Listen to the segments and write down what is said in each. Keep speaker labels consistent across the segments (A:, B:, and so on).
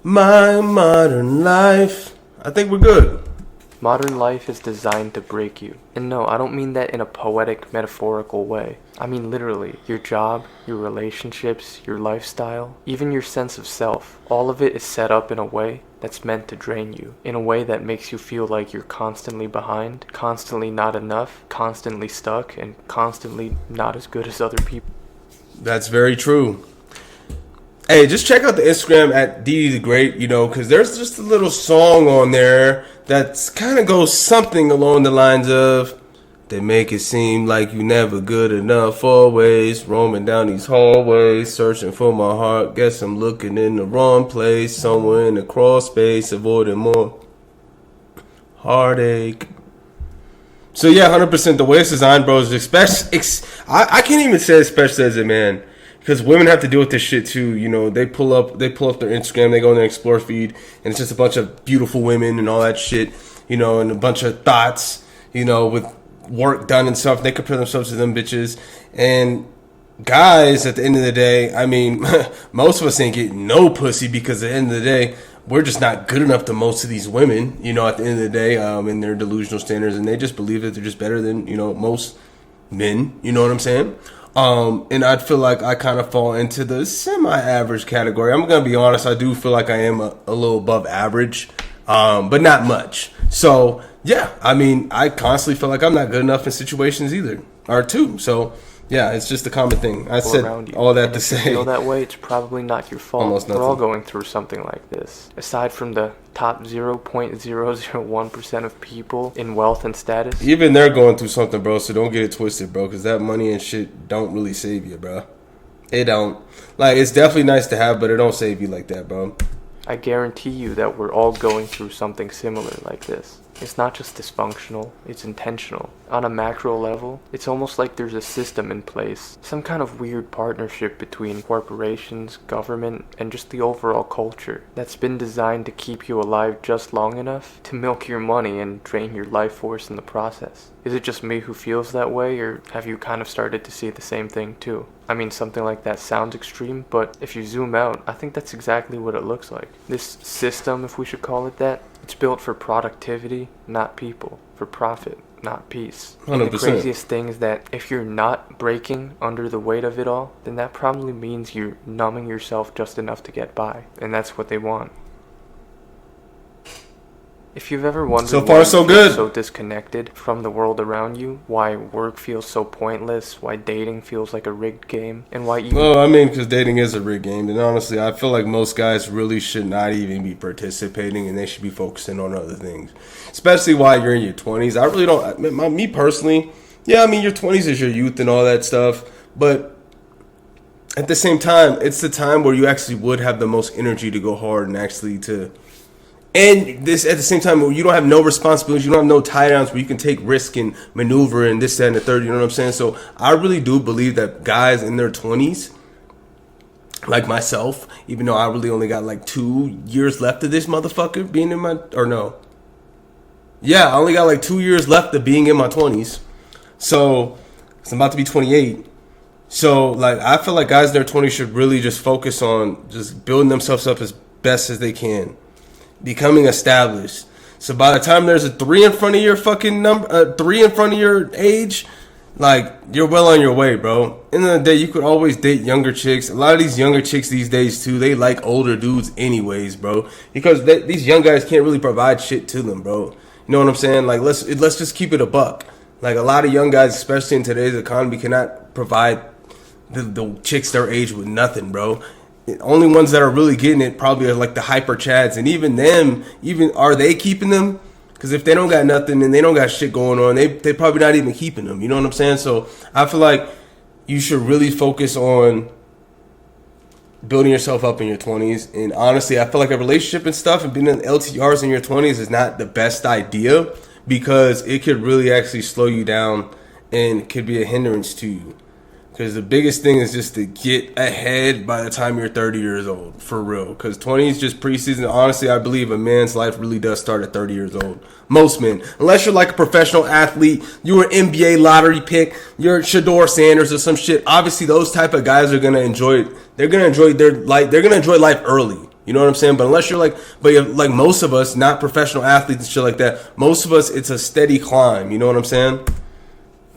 A: My modern life. I think we're good.
B: Modern life is designed to break you. And no, I don't mean that in a poetic, metaphorical way. I mean literally. Your job, your relationships, your lifestyle, even your sense of self. All of it is set up in a way that's meant to drain you. In a way that makes you feel like you're constantly behind, constantly not enough, constantly stuck, and constantly not as good as other people.
A: That's very true. Hey, just check out the Instagram at Dee the Great, because there's just a little song on there that kind of goes something along the lines of, they make it seem like you never good enough, always roaming down these hallways, searching for my heart, guess I'm looking in the wrong place, somewhere in the crawl space, avoiding more heartache. So yeah, 100% the way it's designed, bro, is I can't even say especially as a man. Because women have to deal with this shit too, They pull up their Instagram, they go in their explore feed, and it's just a bunch of beautiful women and all that shit, and a bunch of thoughts, with work done and stuff. They compare themselves to them bitches. And guys, at the end of the day, I mean, most of us ain't getting no pussy because at the end of the day, we're just not good enough to most of these women, at the end of the day, in their delusional standards, and they just believe that they're just better than, most men, you know what I'm saying? And I feel like I kind of fall into the semi-average category. I'm going to be honest. I do feel like I am a little above average, but not much. So, yeah, I mean, I constantly feel like I'm not good enough in situations either, or too. So, yeah, it's just a common thing. I said all that to say.
B: If you feel that way, it's probably not your fault.
A: Almost nothing.
B: We're all going through something like this. Aside from the top 0.001% of people in wealth and status.
A: Even they're going through something, bro, so don't get it twisted, bro, because that money and shit don't really save you, bro. It don't. Like, it's definitely nice to have, but it don't save you like that, bro.
B: I guarantee you that we're all going through something similar like this. It's not just dysfunctional, it's intentional. On a macro level, it's almost like there's a system in place, some kind of weird partnership between corporations, government, and just the overall culture that's been designed to keep you alive just long enough to milk your money and drain your life force in the process. Is it just me who feels that way, or have you kind of started to see the same thing too? I mean, something like that sounds extreme, but if you zoom out, I think that's exactly what it looks like. This system, if we should call it that, it's built for productivity, not people. For profit, not peace.
A: 100%.
B: And the craziest thing is that if you're not breaking under the weight of it all, then that probably means you're numbing yourself just enough to get by. And that's what they want. If you've ever wondered
A: so far,
B: why
A: so
B: you
A: good.
B: feel so disconnected from the world around you, why work feels so pointless, why dating feels like a rigged game, and why even...
A: Well, I mean, because dating is a rigged game. And honestly, I feel like most guys really should not even be participating, and they should be focusing on other things. Especially while you're in your 20s. I really don't... Me personally, yeah, I mean, your 20s is your youth and all that stuff. But at the same time, it's the time where you actually would have the most energy to go hard and actually to... And this at the same time, where you don't have no responsibilities, you don't have no tie downs where you can take risk and maneuver and this, that, and the third. You know what I'm saying? So I really do believe that guys in their 20s, like myself, even though I really only got like 2 years left of this motherfucker being in my, or no. Yeah, I only got like 2 years left of being in my 20s. So, 'cause I'm about to be 28. So, like, I feel like guys in their 20s should really just focus on just building themselves up as best as they can. Becoming established. So by the time there's a 3 in front of your fucking number, 3 in front of your age, like, you're well on your way, bro. End of the day, you could always date younger chicks. A lot of these younger chicks these days too, they like older dudes anyways, bro, because these young guys can't really provide shit to them, bro. You know what I'm saying? Like, let's just keep it a buck. Like, a lot of young guys, especially in today's economy, cannot provide the chicks their age with nothing, bro. The only ones that are really getting it probably are like the hyper chads, and even them, are they keeping them? Because if they don't got nothing and they don't got shit going on, they probably not even keeping them. You know what I'm saying? So I feel like you should really focus on building yourself up in your 20s. And honestly, I feel like a relationship and stuff and being in LTRs in your 20s is not the best idea, because it could really actually slow you down and could be a hindrance to you. Because the biggest thing is just to get ahead by the time you're 30 years old, for real. Because 20 is just preseason. Honestly, I believe a man's life really does start at 30 years old. Most men. Unless you're like a professional athlete, you're an NBA lottery pick, you're Shador Sanders or some shit. Obviously, those type of guys are going to enjoy it. They're going to enjoy their life. They're going to enjoy life early. You know what I'm saying? But unless you're but you're like most of us, not professional athletes and shit like that, most of us, it's a steady climb. You know what I'm saying?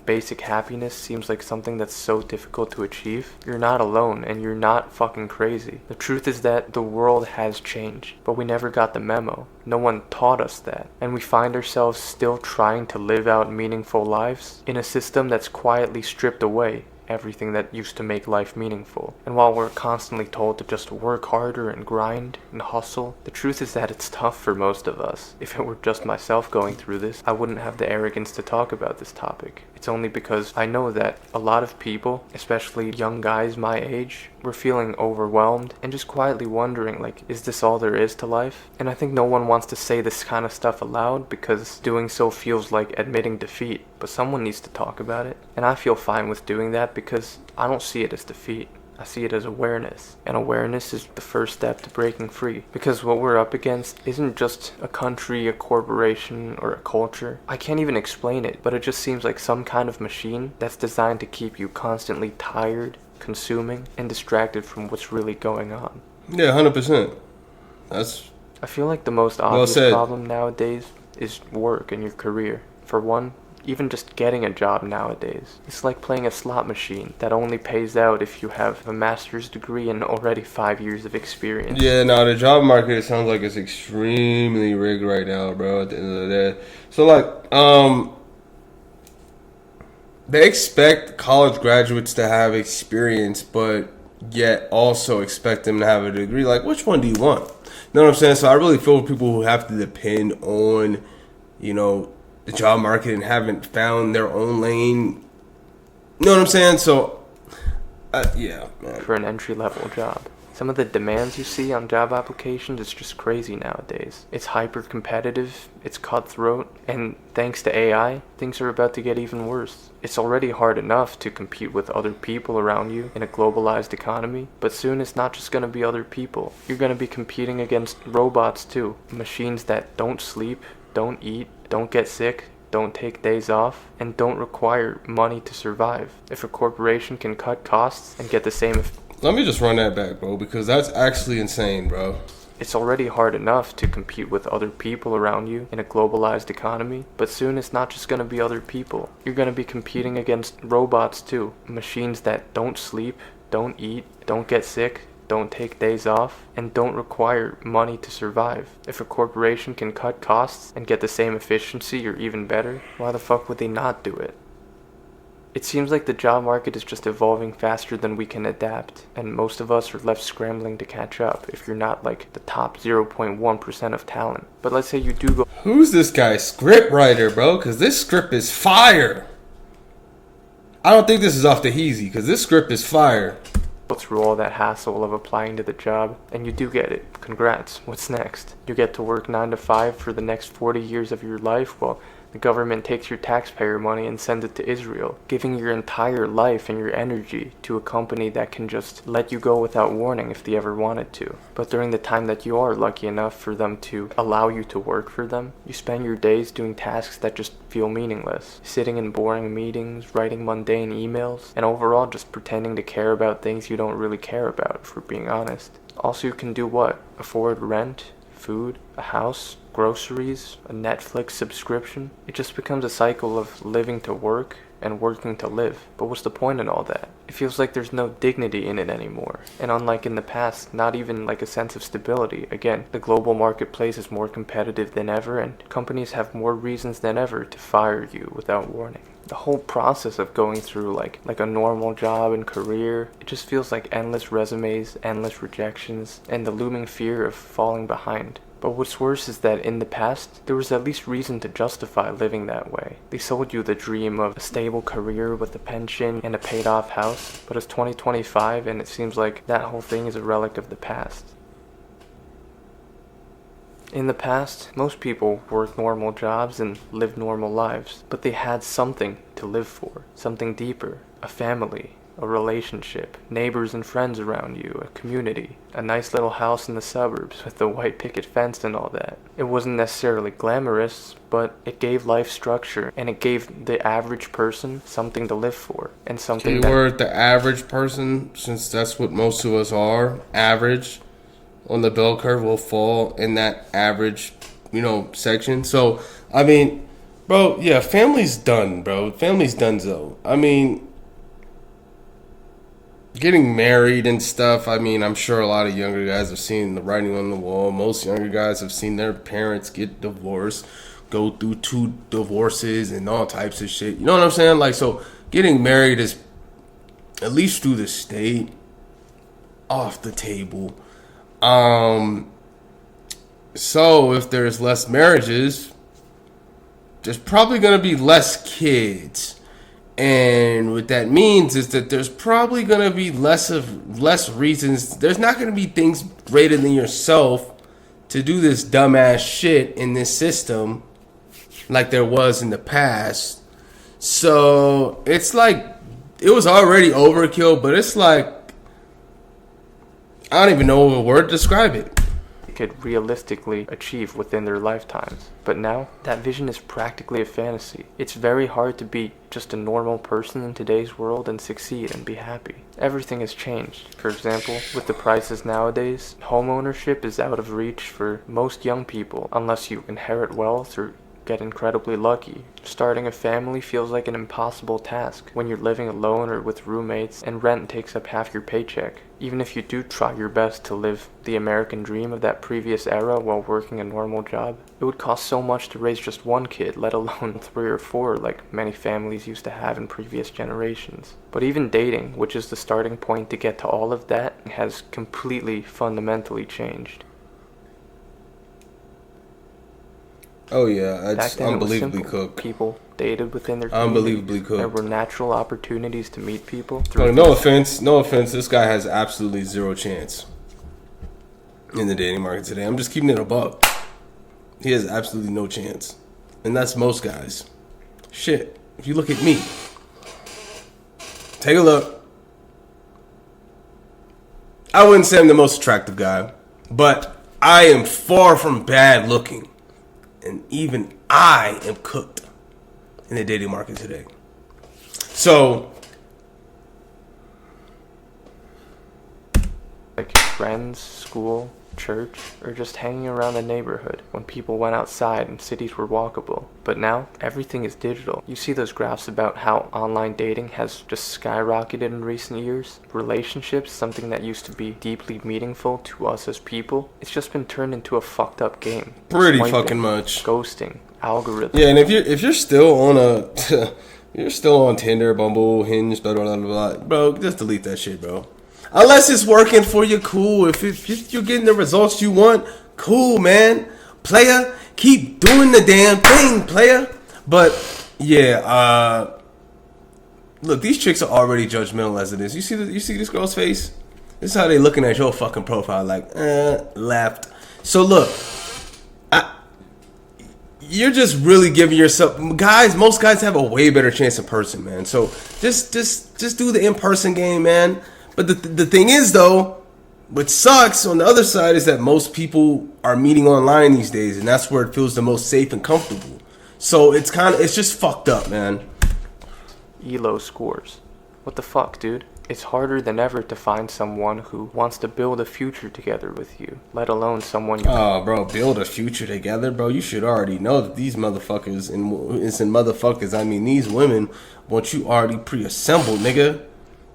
B: Basic happiness seems like something that's so difficult to achieve. You're not alone, and you're not fucking crazy. The truth is that the world has changed, but we never got the memo. No one taught us that, and we find ourselves still trying to live out meaningful lives in a system that's quietly stripped away everything that used to make life meaningful. And while we're constantly told to just work harder and grind and hustle, the truth is that it's tough for most of us. If it were just myself going through this, I wouldn't have the arrogance to talk about this topic. It's only because I know that a lot of people, especially young guys my age, were feeling overwhelmed and just quietly wondering, is this all there is to life? And I think no one wants to say this kind of stuff aloud because doing so feels like admitting defeat, but someone needs to talk about it. And I feel fine with doing that because I don't see it as defeat. I see it as awareness, and awareness is the first step to breaking free. Because what we're up against isn't just a country, a corporation, or a culture. I can't even explain it, but it just seems like some kind of machine that's designed to keep you constantly tired, consuming, and distracted from what's really going on.
A: Yeah, 100%.
B: I feel like the most obvious problem nowadays is work and your career. For one, even just getting a job nowadays, it's like playing a slot machine that only pays out if you have a master's degree and already 5 years of experience.
A: Yeah, no, the job market, it sounds like it's extremely rigged right now, bro, at the end of the day. So, they expect college graduates to have experience, but yet also expect them to have a degree. Which one do you want? You know what I'm saying? So I really feel for people who have to depend on, the job market and haven't found their own lane. You know what I'm saying? So, yeah, man.
B: For an entry-level job. Some of the demands you see on job applications is just crazy nowadays. It's hyper-competitive, it's cutthroat, and thanks to AI, things are about to get even worse. It's already hard enough to compete with other people around you in a globalized economy, but soon it's not just going to be other people. You're going to be competing against robots too. Machines that don't sleep, don't eat, don't get sick, don't take days off, and don't require money to survive. If a corporation can cut costs and get the same...
A: Let me just run that back, bro, because that's actually insane, bro.
B: It's already hard enough to compete with other people around you in a globalized economy, but soon it's not just going to be other people. You're going to be competing against robots too. Machines that don't sleep, don't eat, don't get sick, don't take days off, and don't require money to survive. If a corporation can cut costs and get the same efficiency or even better, why the fuck would they not do it? It seems like the job market is just evolving faster than we can adapt, and most of us are left scrambling to catch up if you're not the top 0.1% of talent. But let's say you do go...
A: Who's this guy? Script writer, bro? Because this script is fire. I don't think this is off the Heezy, because this script is fire.
B: Through all that hassle of applying to the job, and you do get it. Congrats. What's next? You get to work 9 to 5 for the next 40 years of your life while the government takes your taxpayer money and sends it to Israel, giving your entire life and your energy to a company that can just let you go without warning if they ever wanted to. But during the time that you are lucky enough for them to allow you to work for them, you spend your days doing tasks that just feel meaningless, sitting in boring meetings, writing mundane emails, and overall just pretending to care about things you don't really care about, if we're being honest. Also, you can do what? Afford rent, food, a house, groceries, a Netflix subscription. It just becomes a cycle of living to work and working to live. But what's the point in all that? It feels like there's no dignity in it anymore. And unlike in the past, not even a sense of stability. Again, the global marketplace is more competitive than ever, and companies have more reasons than ever to fire you without warning. The whole process of going through like a normal job and career, it just feels like endless resumes, endless rejections, and the looming fear of falling behind. But what's worse is that in the past, there was at least reason to justify living that way. They sold you the dream of a stable career with a pension and a paid-off house, but it's 2025 and it seems like that whole thing is a relic of the past. In the past, most people worked normal jobs and lived normal lives, but they had something to live for, something deeper, a family, a relationship, neighbors and friends around you, a community, a nice little house in the suburbs with the white picket fence and all that. It wasn't necessarily glamorous, but it gave life structure, and it gave the average person something to live for, and something
A: Keyword, the average person, since that's what most of us are, average. on the bell curve will fall in that average, section. So, I mean, bro, yeah, family's done, bro. Family's donezo. I mean, getting married and stuff, I mean, I'm sure a lot of younger guys have seen the writing on the wall. Most younger guys have seen their parents get divorced, go through 2 divorces and all types of shit. You know what I'm saying? Like, so getting married is, at least through the state, off the table. So if there's less marriages, there's probably going to be less kids. And what that means is that there's probably going to be less reasons. There's not going to be things greater than yourself to do this dumbass shit in this system like there was in the past. So it's like, it was already overkill, but it's like, I don't even know a word to describe it.
B: Could realistically achieve within their lifetimes. But now, that vision is practically a fantasy. It's very hard to be just a normal person in today's world and succeed and be happy. Everything has changed. For example, with the prices nowadays, home ownership is out of reach for most young people unless you inherit wealth or get incredibly lucky. Starting a family feels like an impossible task when you're living alone or with roommates and rent takes up half your paycheck. Even if you do try your best to live the American dream of that previous era while working a normal job, it would cost so much to raise just 1 kid, let alone 3 or 4 like many families used to have in previous generations. But even dating, which is the starting point to get to all of that, has completely fundamentally changed.
A: Oh yeah,
B: Back
A: it's
B: then,
A: unbelievably
B: it was simple.
A: cooked.
B: People dated within their community.
A: Unbelievably cooked.
B: There were natural opportunities to meet people.
A: No offense. This guy has absolutely zero chance in the dating market today. I'm just keeping it above. He has absolutely no chance, and that's most guys. Shit, if you look at me, take a look. I wouldn't say I'm the most attractive guy, but I am far from bad looking. And even I am cooked in the dating market today. So,
B: like friends, school, church, or just hanging around the neighborhood when people went outside and cities were walkable. But now, everything is digital. You see those graphs about how online dating has just skyrocketed in recent years. Relationships, something that used to be deeply meaningful to us as people, it's just been turned into a fucked up game.
A: Pretty
B: Swiping,
A: fucking much.
B: Ghosting, algorithms.
A: Yeah, and if you're still on you're still on Tinder, Bumble, Hinge, blah, blah, blah, blah, bro, just delete that shit, bro. Unless it's working for you, cool. If you're getting the results you want, cool, man. Player, keep doing the damn thing, player. But, yeah, look, these chicks are already judgmental as it is. You see this girl's face? This is how they looking at your fucking profile, like, left. So, look, you're just really giving yourself, guys. Most guys have a way better chance in person, man. So just do the in-person game, man. But the thing is, though, what sucks on the other side is that most people are meeting online these days, and that's where it feels the most safe and comfortable. So it's just fucked up, man.
B: ELO scores. What the fuck, dude? It's harder than ever to find someone who wants to build a future together with you, let alone someone you...
A: Oh, bro, build a future together, bro. You should already know that these motherfuckers, and it's in motherfuckers, I mean these women want you already pre-assembled, nigga.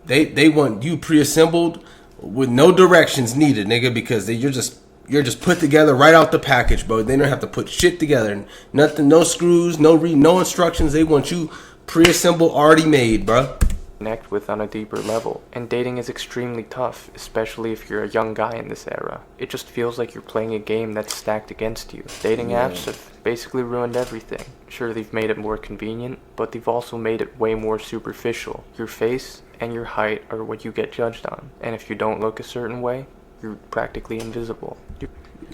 A: They want you pre-assembled with no directions needed, nigga, because you're just put together right out the package, bro. They don't have to put shit together. Nothing, no screws, no instructions. They want you pre-assembled, already made, bro.
B: Connect with on a deeper level. And dating is extremely tough, especially if you're a young guy in this era. It just feels like you're playing a game that's stacked against you. Dating apps have basically ruined everything. Sure, they've made it more convenient, but they've also made it way more superficial. Your face and your height are what you get judged on. And if you don't look a certain way, you're practically invisible.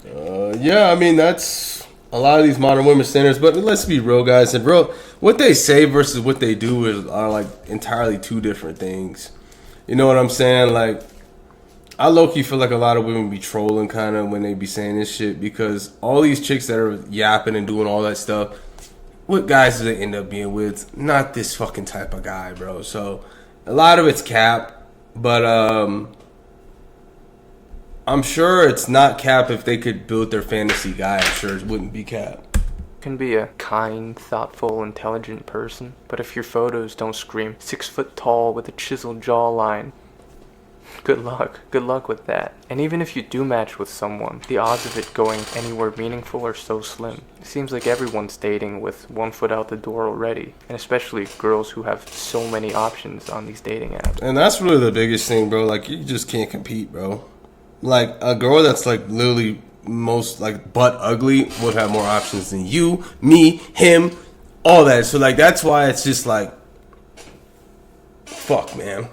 A: Yeah, I mean, that's a lot of these modern women standards, but let's be real, guys. And bro, what they say versus what they do are like entirely two different things. You know what I'm saying? Like, I low-key feel like a lot of women be trolling kind of when they be saying this shit, because all these chicks that are yapping and doing all that stuff, what guys do they end up being with? Not this fucking type of guy, bro. So a lot of it's cap, but I'm sure it's not cap if they could build their fantasy guy. I'm sure it wouldn't be cap.
B: Can be a kind, thoughtful, intelligent person, but if your photos don't scream 6 foot tall with a chiseled jawline, good luck. Good luck with that. And even if you do match with someone, the odds of it going anywhere meaningful are so slim. It seems like everyone's dating with 1 foot out the door already, and especially girls who have so many options on these dating apps.
A: And that's really the biggest thing, bro. Like, you just can't compete, bro. Like, a girl that's, like, literally most, like, butt ugly would have more options than you, me, him, all that. So, like, that's why it's just, like, fuck, man.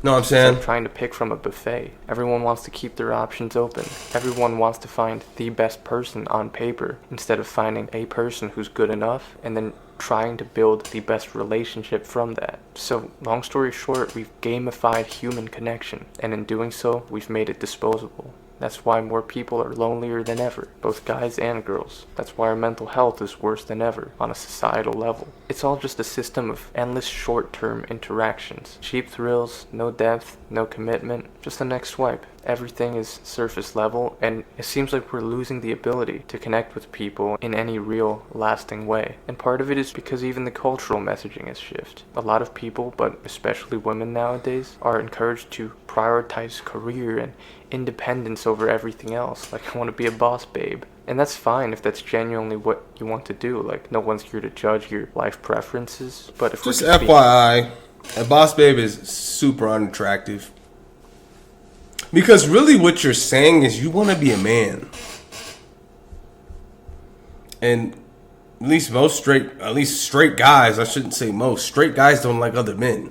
A: Know what I'm saying?
B: It's like trying to pick from a buffet. Everyone wants to keep their options open. Everyone wants to find the best person on paper instead of finding a person who's good enough and then trying to build the best relationship from that. So, long story short, we've gamified human connection, and in doing so, we've made it disposable. That's why more people are lonelier than ever, both guys and girls. That's why our mental health is worse than ever on a societal level. It's all just a system of endless short-term interactions. Cheap thrills, no depth, no commitment, just the next swipe. Everything is surface level, and it seems like we're losing the ability to connect with people in any real, lasting way. And part of it is because even the cultural messaging has shifted. A lot of people, but especially women nowadays, are encouraged to prioritize career and independence over everything else. Like, I want to be a boss babe. And that's fine if that's genuinely what you want to do. Like, no one's here to judge your life preferences. But if
A: just FYI, a boss babe is super unattractive. Because really what you're saying is you want to be a man. And at least straight guys, I shouldn't say most, straight guys don't like other men.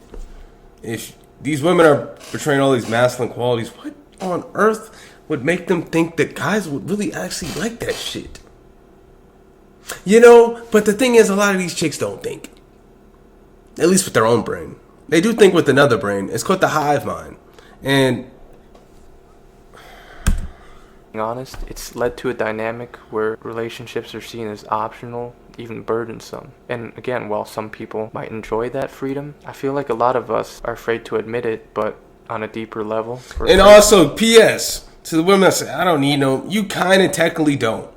A: If these women are portraying all these masculine qualities, what on earth would make them think that guys would really actually like that shit? You know, but the thing is, a lot of these chicks don't think. At least with their own brain. They do think with another brain. It's called the hive mind. And
B: honest, it's led to a dynamic where relationships are seen as optional, even burdensome. And again, while some people might enjoy that freedom, I feel like a lot of us are afraid to admit it, but on a deeper level.
A: And also, P.S. to the women that say, I don't need no, you kind of technically don't.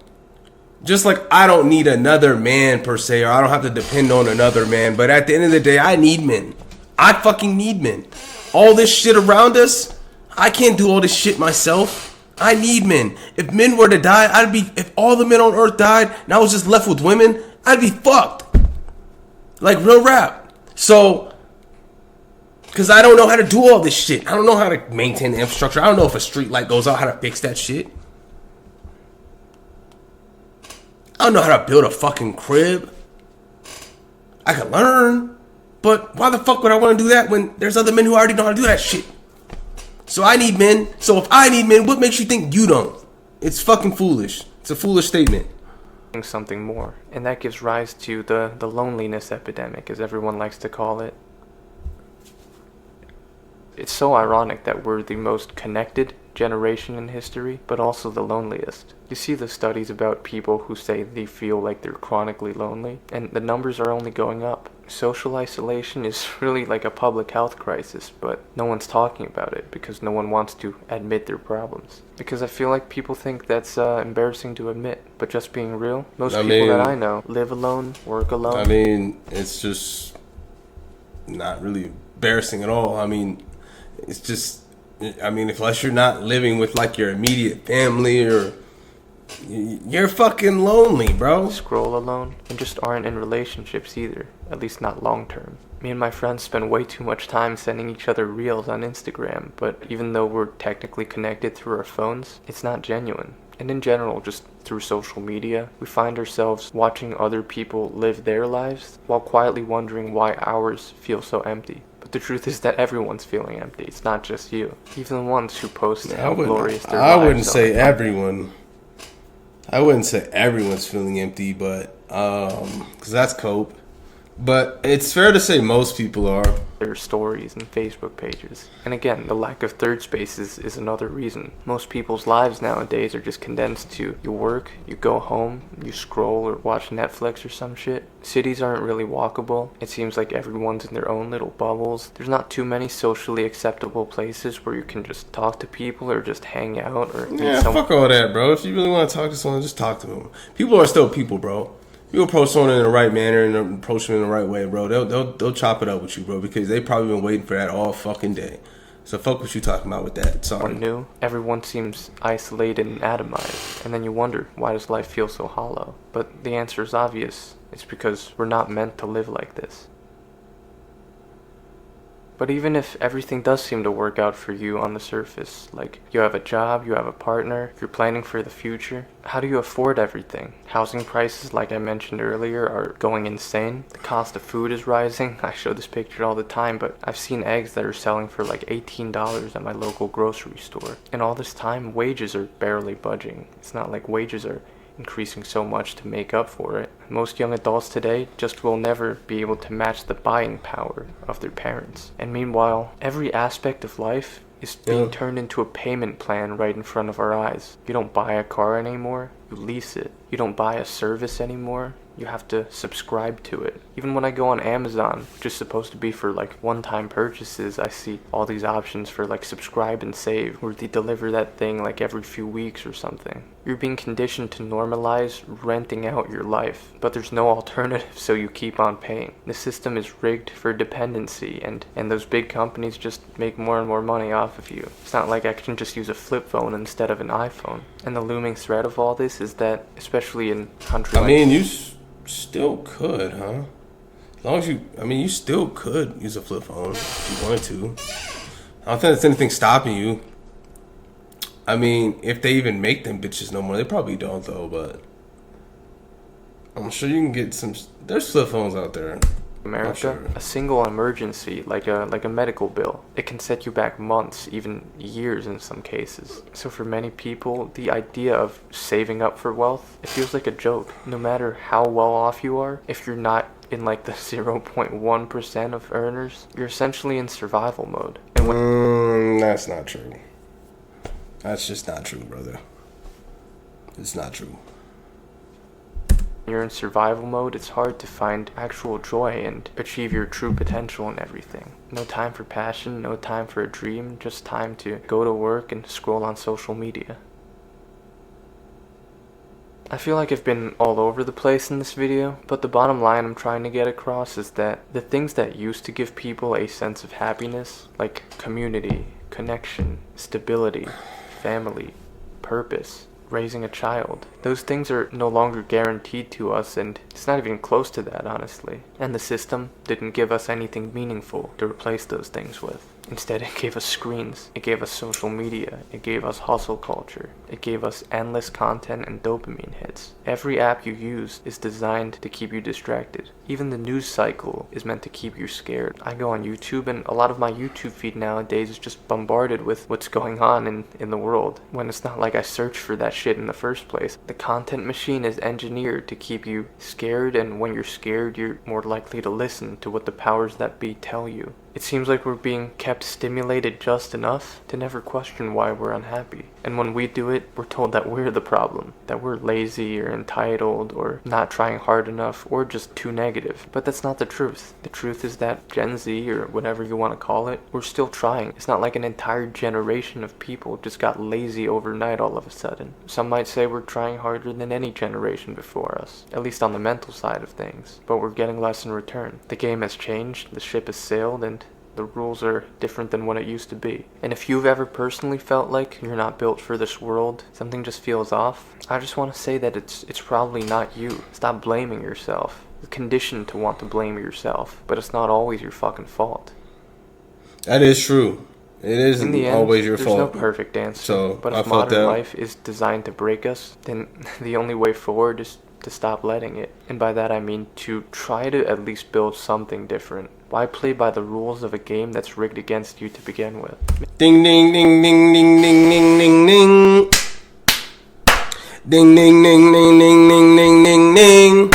A: Just like I don't need another man per se, or I don't have to depend on another man, but at the end of the day, I need men. I fucking need men. All this shit around us, I can't do all this shit myself. I need men. If men were to die, if all the men on earth died and I was just left with women, I'd be fucked. Like, real rap. So, because I don't know how to do all this shit. I don't know how to maintain the infrastructure. I don't know if a street light goes out, how to fix that shit. I don't know how to build a fucking crib. I could learn. But why the fuck would I want to do that when there's other men who already know how to do that shit? So I need men. So if I need men, what makes you think you don't? It's fucking foolish. It's a foolish statement.
B: Something more. And that gives rise to the loneliness epidemic, as everyone likes to call it. It's so ironic that we're the most connected generation in history, but also the loneliest. You see the studies about people who say they feel like they're chronically lonely, and the numbers are only going up. Social isolation is really like a public health crisis, but no one's talking about it because no one wants to admit their problems. Because I feel like people think that's embarrassing to admit, but just being real, most people that I know live alone, work alone.
A: I mean, it's just not really embarrassing at all. I mean, it's just, unless you're not living with like your immediate family or you're fucking lonely, bro.
B: Scroll alone and just aren't in relationships either, at least not long term. Me and my friends spend way too much time sending each other reels on Instagram, but even though we're technically connected through our phones, it's not genuine. And in general, just through social media, we find ourselves watching other people live their lives while quietly wondering why ours feel so empty. But the truth is that everyone's feeling empty. It's not just you. Even the ones who post how glorious their lives are.
A: I wouldn't say everyone. I wouldn't say everyone's feeling empty, but because that's cope. But it's fair to say most people are.
B: Their stories and Facebook pages. And again, the lack of third spaces is another reason. Most people's lives nowadays are just condensed to you work, you go home, you scroll or watch Netflix or some shit. Cities aren't really walkable. It seems like everyone's in their own little bubbles. There's not too many socially acceptable places where you can just talk to people or just hang out or
A: yeah, fuck all that, bro. If you really want to talk to someone, just talk to them. People are still people, bro. You approach someone in the right manner and approach them in the right way, bro. They'll chop it up with you, bro, because they probably been waiting for that all fucking day. So fuck what you talking about with that. Sorry.
B: New, everyone seems isolated and atomized, and then you wonder, why does life feel so hollow? But the answer is obvious. It's because we're not meant to live like this. But even if everything does seem to work out for you on the surface, like you have a job, you have a partner, you're planning for the future, how do you afford everything? Housing prices, like I mentioned earlier, are going insane. The cost of food is rising. I show this picture all the time, but I've seen eggs that are selling for like $18 at my local grocery store. And all this time, wages are barely budging. It's not like wages are increasing so much to make up for it. Most young adults today just will never be able to match the buying power of their parents. And meanwhile, every aspect of life is being turned into a payment plan right in front of our eyes. You don't buy a car anymore, you lease it. You don't buy a service anymore, you have to subscribe to it. Even when I go on Amazon, which is supposed to be for like one-time purchases, I see all these options for like subscribe and save, where they deliver that thing like every few weeks or something. You're being conditioned to normalize renting out your life, but there's no alternative, so you keep on paying. The system is rigged for dependency, and those big companies just make more and more money off of you. It's not like I can just use a flip phone instead of an iPhone. And the looming threat of all this is that, especially in countries
A: still could, huh? As long as you still could use a flip phone if you wanted to. I don't think there's anything stopping you. I mean, if they even make them bitches no more, they probably don't though, but I'm sure you can get some. There's flip phones out there.
B: America,
A: Sure.
B: a single emergency, like a medical bill, it can set you back months, even years in some cases. So for many people, the idea of saving up for wealth, it feels like a joke. No matter how well off you are, if you're not in like the 0.1% of earners, you're essentially in survival mode. And
A: That's not true. That's just not true, brother. It's not true.
B: when you're in survival mode, it's hard to find actual joy and achieve your true potential in everything. No time for passion, no time for a dream, just time to go to work and scroll on social media. I feel like I've been all over the place in this video, but the bottom line I'm trying to get across is that the things that used to give people a sense of happiness, like community, connection, stability, family, purpose, raising a child, those things are no longer guaranteed to us, and it's not even close to that, honestly. And the system didn't give us anything meaningful to replace those things with. Instead, it gave us screens, it gave us social media, it gave us hustle culture, it gave us endless content and dopamine hits. Every app you use is designed to keep you distracted. Even the news cycle is meant to keep you scared. I go on YouTube, and a lot of my YouTube feed nowadays is just bombarded with what's going on in the world, when it's not like I searched for that shit in the first place. The content machine is engineered to keep you scared, and when you're scared, you're more likely to listen to what the powers that be tell you. It seems like we're being kept stimulated just enough to never question why we're unhappy. And when we do it, we're told that we're the problem, that we're lazy or entitled or not trying hard enough or just too negative. But that's not the truth. The truth is that Gen Z, or whatever you want to call it, we're still trying. It's not like an entire generation of people just got lazy overnight all of a sudden. Some might say we're trying harder than any generation before us, at least on the mental side of things. But we're getting less in return. The game has changed, the ship has sailed, and the rules are different than what it used to be. And if you've ever personally felt like you're not built for this world, something just feels off, I just want to say that it's probably not you. Stop blaming yourself. You're conditioned to want to blame yourself, but it's not always your fucking fault.
A: That is true. It isn't always your fault.
B: There's no perfect answer.
A: So,
B: but if modern life is designed to break us, then the only way forward is to stop letting it. And by that I mean to try to at least build something different. Why play by the rules of a game that's rigged against you to begin with?
A: Ding ding ding ding ding ding ding ding ding. Ding ding ding ding ding ding ding ding ding.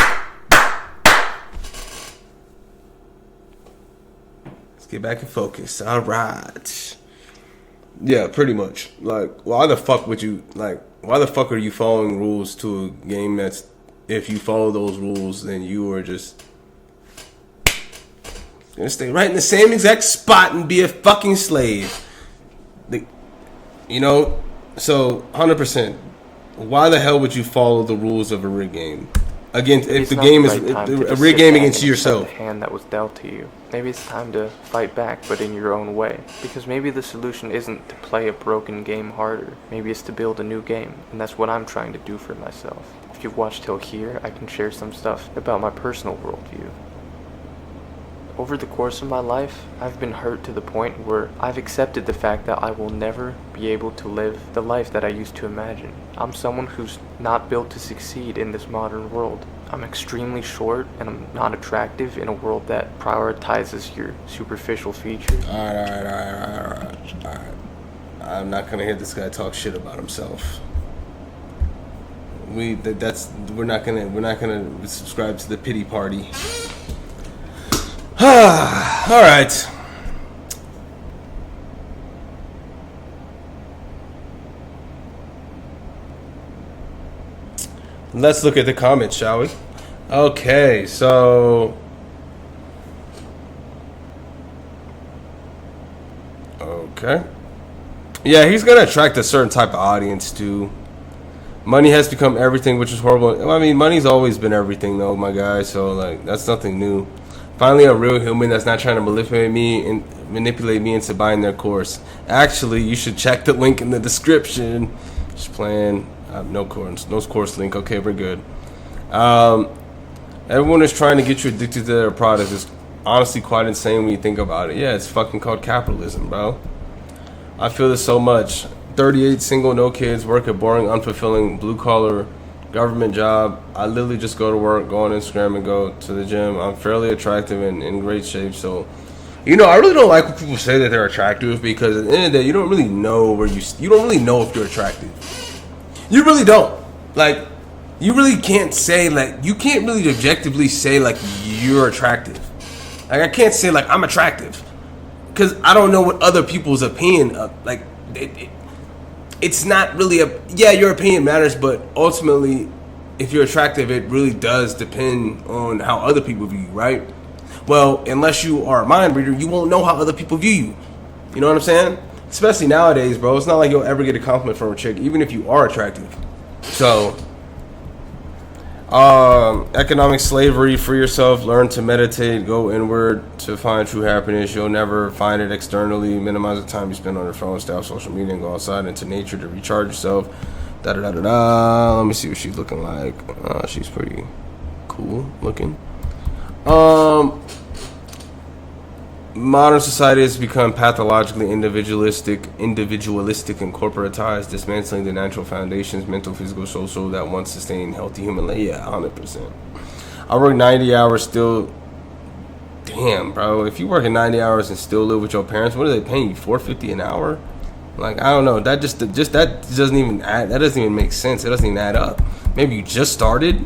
A: get back in focus. All right. Yeah, pretty much. Like, why the fuck would you, like, why the fuck are you following rules to a game that's, if you follow those rules, then you are just gonna stay right in the same exact spot and be a fucking slave. You know? So, 100%. Why the hell would you follow the rules of a rig game? Again, if the game is a rig game against yourself.
B: The hand that was dealt to you. Maybe it's time to fight back, but in your own way. Because maybe the solution isn't to play a broken game harder. Maybe it's to build a new game, and that's what I'm trying to do for myself. If you've watched till here, I can share some stuff about my personal worldview. Over the course of my life, I've been hurt to the point where I've accepted the fact that I will never be able to live the life that I used to imagine. I'm someone who's not built to succeed in this modern world. I'm extremely short and I'm not attractive in a world that prioritizes your superficial features.
A: Alright. I'm not gonna hear this guy talk shit about himself. We're not gonna subscribe to the pity party. All right. Let's look at the comments, shall we? Okay, so okay. Yeah, he's gonna attract a certain type of audience too. Money has become everything, which is horrible. I mean, money's always been everything, though, my guy. So, like, that's nothing new. Finally, a real human that's not trying to manipulate me into buying their course. Actually, you should check the link in the description. Just playing. No course link. Okay, we're good. Everyone is trying to get you addicted to their product. It's honestly quite insane when you think about it. Yeah, it's fucking called capitalism, bro. I feel this so much. 38, single, no kids, work a boring, unfulfilling, blue-collar government job. I literally just go to work, go on Instagram, and go to the gym. I'm fairly attractive and in great shape. So, you know, I really don't like when people say that they're attractive, because at the end of the day, you don't really know you don't really know if you're attractive. You really don't. Like, you really can't say, like, you can't really objectively say, like, you're attractive. Like, I can't say, like, I'm attractive, because I don't know what other people's opinion of, like, it's not really your opinion matters, but ultimately, if you're attractive, it really does depend on how other people view you, right? Well, unless you are a mind reader, you won't know how other people view you. You know what I'm saying? Especially nowadays, bro. It's not like you'll ever get a compliment from a chick, even if you are attractive. So, economic slavery, free yourself, learn to meditate, go inward to find true happiness. You'll never find it externally. Minimize the time you spend on your phone, stay off social media, and go outside into nature to recharge yourself. Let me see what she's looking like. She's pretty cool looking. Modern society has become pathologically individualistic and corporatized, dismantling the natural foundations, mental, physical, social, that once sustained healthy human life. Yeah, 100%. I work 90 hours still. Damn, bro. If you work 90 hours and still live with your parents, what are they paying you? $4.50 an hour? Like, I don't know. That just that doesn't even add. That doesn't even make sense. It doesn't even add up. Maybe you just started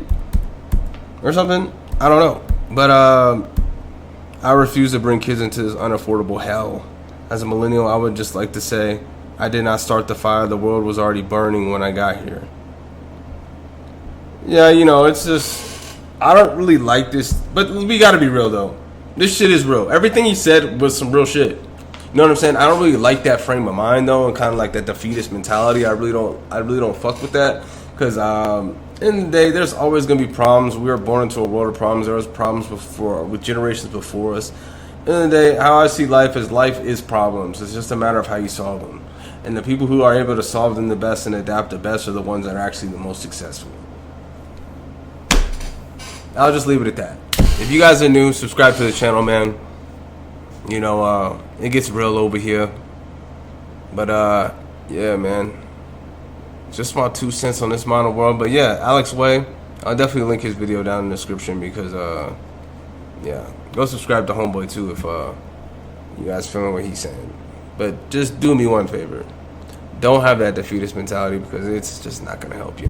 A: or something. I don't know. But I refuse to bring kids into this unaffordable hell. As a millennial, I would just like to say, I did not start the fire. The world was already burning when I got here. Yeah, you know, it's just, I don't really like this, but we gotta be real though. This shit is real. Everything he said was some real shit. You know what I'm saying? I don't really like that frame of mind though, and kind of like that defeatist mentality. I really don't fuck with that, because in the day, there's always going to be problems. We were born into a world of problems. There was problems before, with generations before us. In the day, how I see life is problems. It's just a matter of how you solve them. And the people who are able to solve them the best and adapt the best are the ones that are actually the most successful. I'll just leave it at that. If you guys are new, subscribe to the channel, man. You know, it gets real over here. But, yeah, man. Just my 2 cents on this modern world. But yeah, Alex Way, I'll definitely link his video down in the description, because yeah, go subscribe to Homeboy too if you guys feeling what he's saying. But just do me one favor, don't have that defeatist mentality, because it's just not gonna help you.